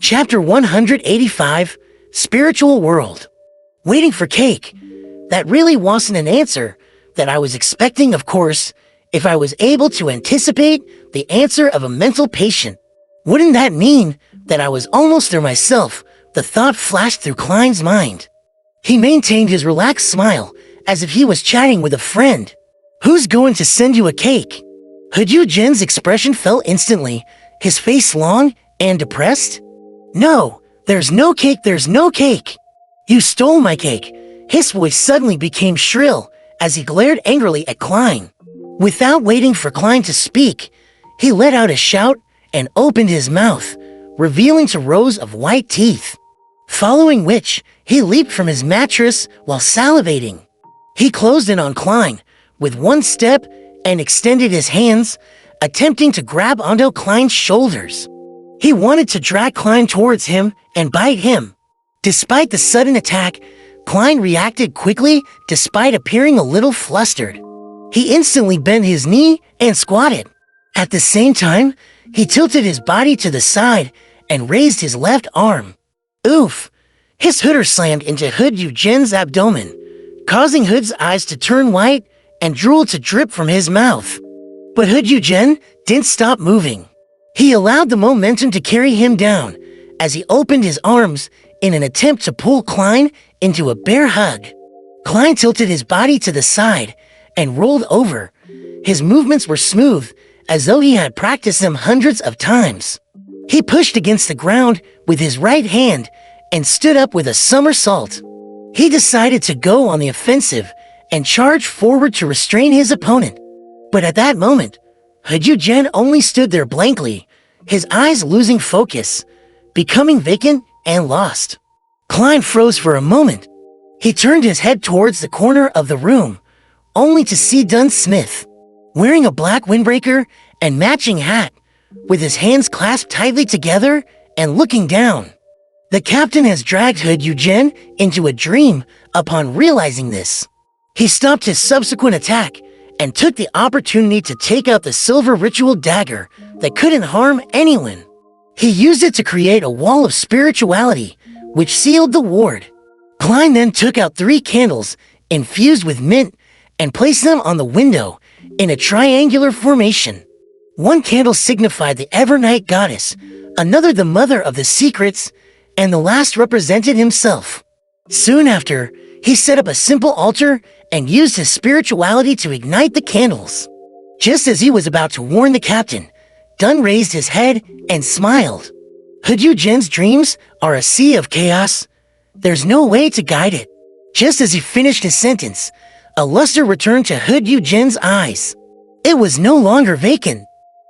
Chapter 185, Spiritual World. Waiting for cake. That really wasn't an answer that I was expecting, of course, if I was able to anticipate the answer of a mental patient. Wouldn't that mean that I was almost there myself? The thought flashed through Klein's mind. He maintained his relaxed smile, as if he was chatting with a friend. Who's going to send you a cake? Hudyu Jin's expression fell instantly, his face long and depressed. No, there's no cake, there's no cake. You stole my cake. His voice suddenly became shrill as he glared angrily at Klein. Without waiting for Klein to speak, he let out a shout and opened his mouth, revealing two rows of white teeth. Following which, he leaped from his mattress while salivating. He closed in on Klein with one step and extended his hands, attempting to grab onto Klein's shoulders. He wanted to drag Klein towards him and bite him. Despite the sudden attack, Klein reacted quickly despite appearing a little flustered. He instantly bent his knee and squatted. At the same time, he tilted his body to the side and raised his left arm. Oof! His hooder slammed into Hudyu Jin's abdomen, causing Hood's eyes to turn white and drool to drip from his mouth. But Hudyu Jin didn't stop moving. He allowed the momentum to carry him down as he opened his arms in an attempt to pull Klein into a bear hug. Klein tilted his body to the side and rolled over. His movements were smooth, as though he had practiced them hundreds of times. He pushed against the ground with his right hand and stood up with a somersault. He decided to go on the offensive and charge forward to restrain his opponent. But at that moment, Hudyu Jin only stood there blankly, his eyes losing focus, becoming vacant and lost. Klein froze for a moment. He turned his head towards the corner of the room, only to see Dunn Smith, wearing a black windbreaker and matching hat, with his hands clasped tightly together and looking down. The captain has dragged Hudyu Jin into a dream upon realizing this. He stopped his subsequent attack and took the opportunity to take out the silver ritual dagger that couldn't harm anyone. He used it to create a wall of spirituality, which sealed the ward. Klein then took out 3 candles infused with mint and placed them on the window in a triangular formation. One candle signified the Evernight goddess, another the mother of the secrets, and the last represented himself. Soon after, he set up a simple altar and used his spirituality to ignite the candles. Just as he was about to warn the captain, Dunn raised his head and smiled. Hudyu Jin's dreams are a sea of chaos. There's no way to guide it. Just as he finished his sentence, a luster returned to Hudyu Jin's eyes. It was no longer vacant.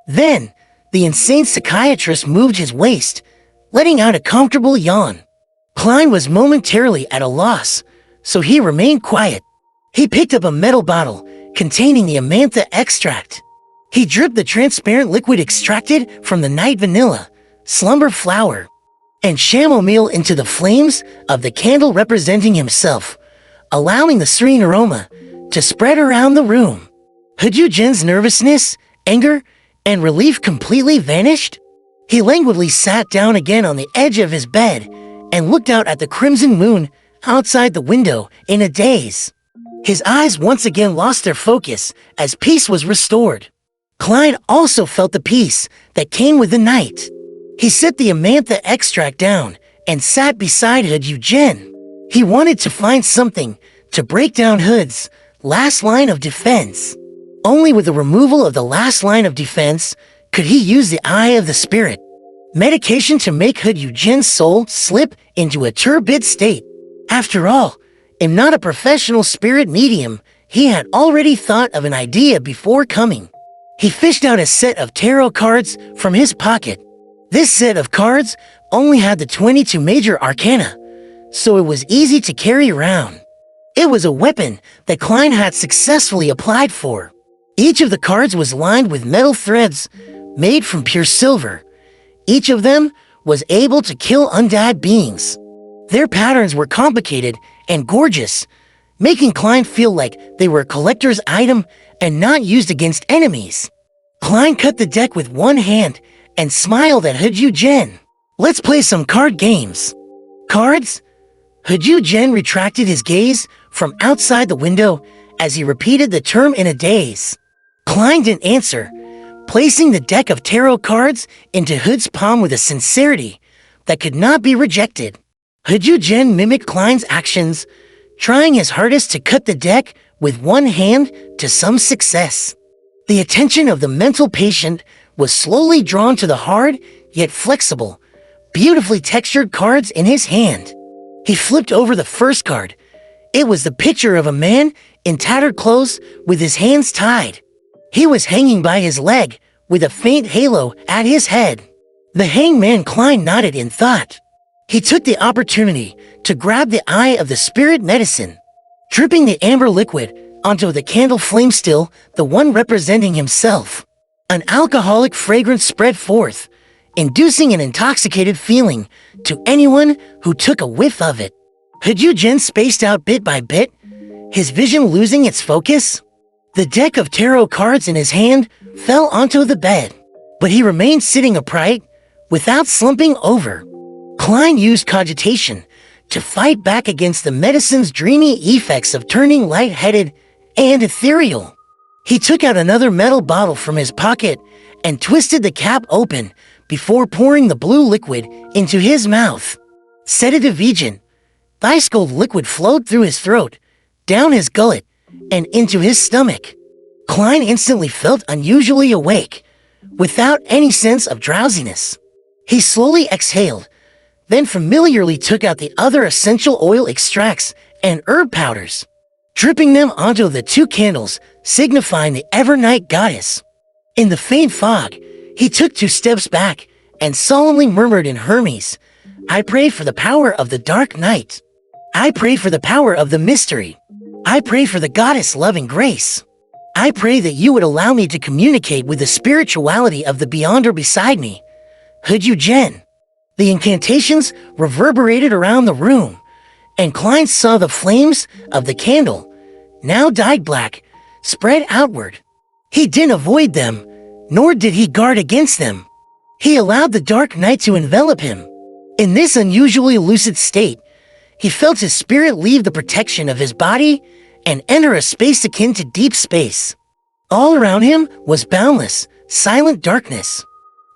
Then, the insane psychiatrist moved his waist, letting out a comfortable yawn. Klein was momentarily at a loss, so he remained quiet. He picked up a metal bottle containing the amantha extract. He dripped the transparent liquid extracted from the night vanilla, slumber flower, and chamomile into the flames of the candle representing himself, allowing the serene aroma to spread around the room. Hudyu Jin's nervousness, anger, and relief completely vanished. He languidly sat down again on the edge of his bed and looked out at the crimson moon outside the window in a daze. His eyes once again lost their focus as peace was restored. Klein also felt the peace that came with the night. He set the amantha extract down and sat beside Hudyu Jin. He wanted to find something to break down Hood's last line of defense. Only with the removal of the last line of defense could he use the Eye of the Spirit, medication to make Hudyu Jin's soul slip into a turbid state. After all, I'm not a professional spirit medium. He had already thought of an idea before coming. He fished out a set of tarot cards from his pocket. This set of cards only had the 22 major arcana, so it was easy to carry around. It was a weapon that Klein had successfully applied for. Each of the cards was lined with metal threads made from pure silver. Each of them was able to kill undead beings. Their patterns were complicated and gorgeous, making Klein feel like they were a collector's item and not used against enemies. Klein cut the deck with one hand and smiled at Hudyu Jin. Let's play some card games. Cards? Jen retracted his gaze from outside the window as he repeated the term in a daze. Klein didn't answer, placing the deck of tarot cards into Hood's palm with a sincerity that could not be rejected. Jen mimicked Klein's actions, trying his hardest to cut the deck with one hand to some success. The attention of the mental patient was slowly drawn to the hard, yet flexible, beautifully textured cards in his hand. He flipped over the first card. It was the picture of a man in tattered clothes with his hands tied. He was hanging by his leg with a faint halo at his head. The hangman Klein nodded in thought. He took the opportunity to grab the eye of the spirit medicine, dripping the amber liquid onto the candle flame still, the one representing himself. An alcoholic fragrance spread forth, inducing an intoxicated feeling to anyone who took a whiff of it. Jen spaced out bit by bit, his vision losing its focus. The deck of tarot cards in his hand fell onto the bed, but he remained sitting upright, without slumping over. Klein used cogitation to fight back against the medicine's dreamy effects of turning light-headed and ethereal. He took out another metal bottle from his pocket and twisted the cap open before pouring the blue liquid into his mouth. Sedative agent, ice cold liquid flowed through his throat, down his gullet, and into his stomach. Klein instantly felt unusually awake, without any sense of drowsiness. He slowly exhaled, then familiarly took out the other essential oil extracts and herb powders, dripping them onto the two candles signifying the Evernight goddess. In the faint fog, he took 2 steps back and solemnly murmured in Hermes, "I pray for the power of the dark night. I pray for the power of the mystery. I pray for the goddess loving grace. I pray that you would allow me to communicate with the spirituality of the beyonder beside me." Jen. The incantations reverberated around the room, and Klein saw the flames of the candle, now dyed black, spread outward. He didn't avoid them, nor did he guard against them. He allowed the dark night to envelop him. In this unusually lucid state, he felt his spirit leave the protection of his body and enter a space akin to deep space. All around him was boundless, silent darkness.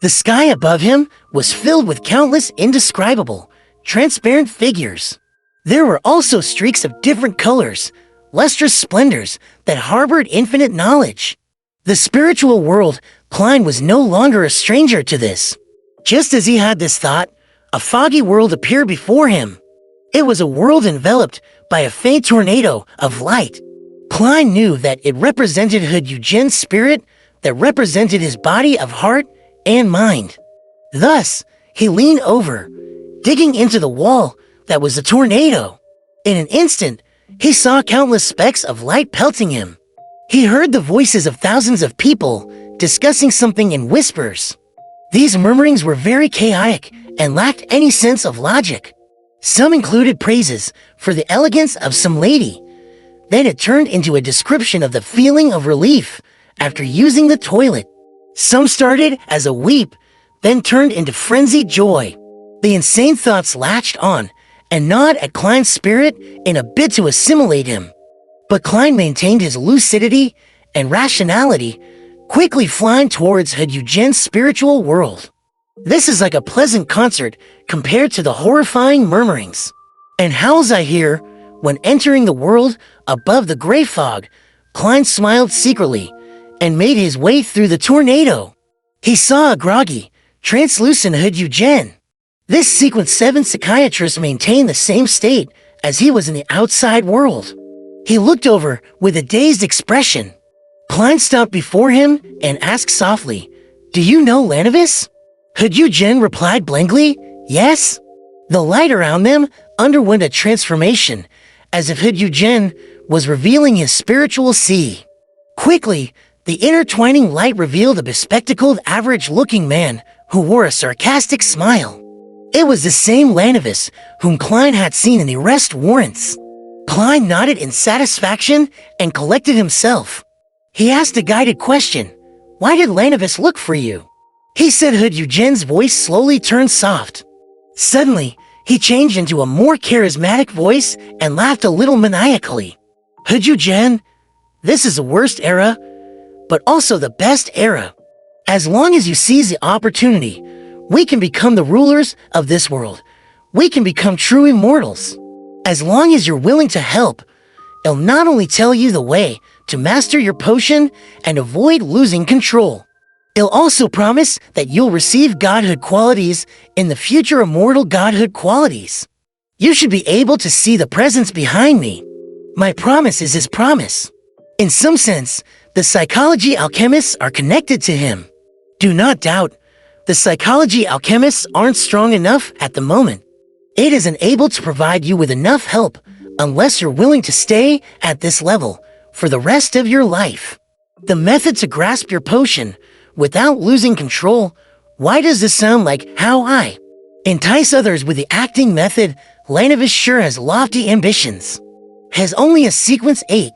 The sky above him was filled with countless indescribable, transparent figures. There were also streaks of different colors, lustrous splendors that harbored infinite knowledge. The spiritual world, Klein was no longer a stranger to this. Just as he had this thought, a foggy world appeared before him. It was a world enveloped by a faint tornado of light. Klein knew that it represented Eugen's spirit that represented his body of heart and mind. Thus, he leaned over, digging into the wall that was the tornado. In an instant, he saw countless specks of light pelting him. He heard the voices of thousands of people discussing something in whispers. These murmurings were very chaotic and lacked any sense of logic. Some included praises for the elegance of some lady. Then it turned into a description of the feeling of relief after using the toilet. Some started as a weep, then turned into frenzied joy. The insane thoughts latched on and gnawed at Klein's spirit in a bid to assimilate him. But Klein maintained his lucidity and rationality, quickly flying towards Eugen's spiritual world. This is like a pleasant concert compared to the horrifying murmurings and howls I hear when entering the world above the gray fog. Klein smiled secretly and made his way through the tornado. He saw a groggy, translucent Eugen. This sequence 7 psychiatrist maintained the same state as he was in the outside world. He looked over with a dazed expression. Klein stopped before him and asked softly, "Do you know Lanovis?" Eugen replied blankly, "Yes." The light around them underwent a transformation, as if Eugen was revealing his spiritual sea. Quickly, the intertwining light revealed a bespectacled, average-looking man who wore a sarcastic smile. It was the same Lanovis whom Klein had seen in the arrest warrants. Klein nodded in satisfaction and collected himself. He asked a guided question. "Why did Lanovis look for you?" He said. Eugen's voice slowly turned soft. Suddenly, he changed into a more charismatic voice and laughed a little maniacally. Hujujin, this is the worst era, but also the best era. As long as you seize the opportunity, we can become the rulers of this world. We can become true immortals. As long as you're willing to help, it'll not only tell you the way to master your potion and avoid losing control, it'll also promise that you'll receive godhood qualities in the future immortal godhood qualities. You should be able to see the presence behind me. My promise is his promise. In some sense, the psychology alchemists are connected to him. Do not doubt, the psychology alchemists aren't strong enough at the moment. It isn't able to provide you with enough help unless you're willing to stay at this level for the rest of your life. The method to grasp your potion without losing control. Why does this sound like how I entice others with the acting method? Lanovis sure has lofty ambitions. Has only a sequence 8,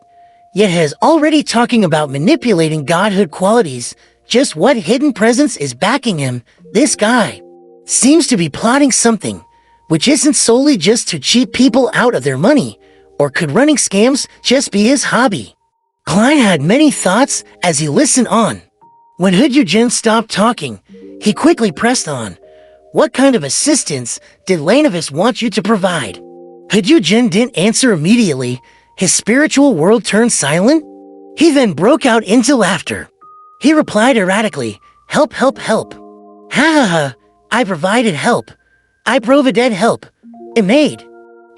yet has already talking about manipulating godhood qualities. Just what hidden presence is backing him? This guy seems to be plotting something, which isn't solely just to cheat people out of their money, or could running scams just be his hobby? Klein had many thoughts as he listened on. When Hujujin stopped talking, he quickly pressed on. What kind of assistance did Lanovis want you to provide? Hujujin didn't answer immediately. His spiritual world turned silent. He then broke out into laughter. He replied erratically, help, help, help. Ha ha ha, I provided help. I provided help. It made.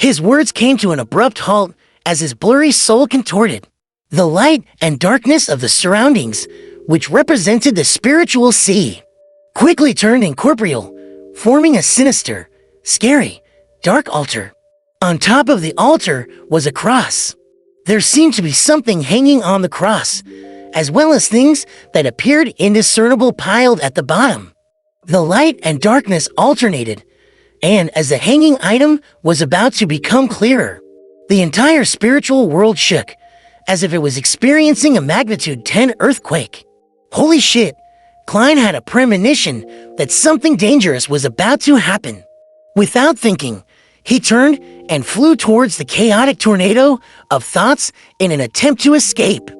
His words came to an abrupt halt as his blurry soul contorted. The light and darkness of the surroundings, which represented the spiritual sea, quickly turned incorporeal, forming a sinister, scary, dark altar. On top of the altar was a cross. There seemed to be something hanging on the cross, as well as things that appeared indiscernible piled at the bottom. The light and darkness alternated, and as the hanging item was about to become clearer, the entire spiritual world shook, as if it was experiencing a magnitude 10 earthquake. Holy shit, Klein had a premonition that something dangerous was about to happen. Without thinking, he turned and flew towards the chaotic tornado of thoughts in an attempt to escape.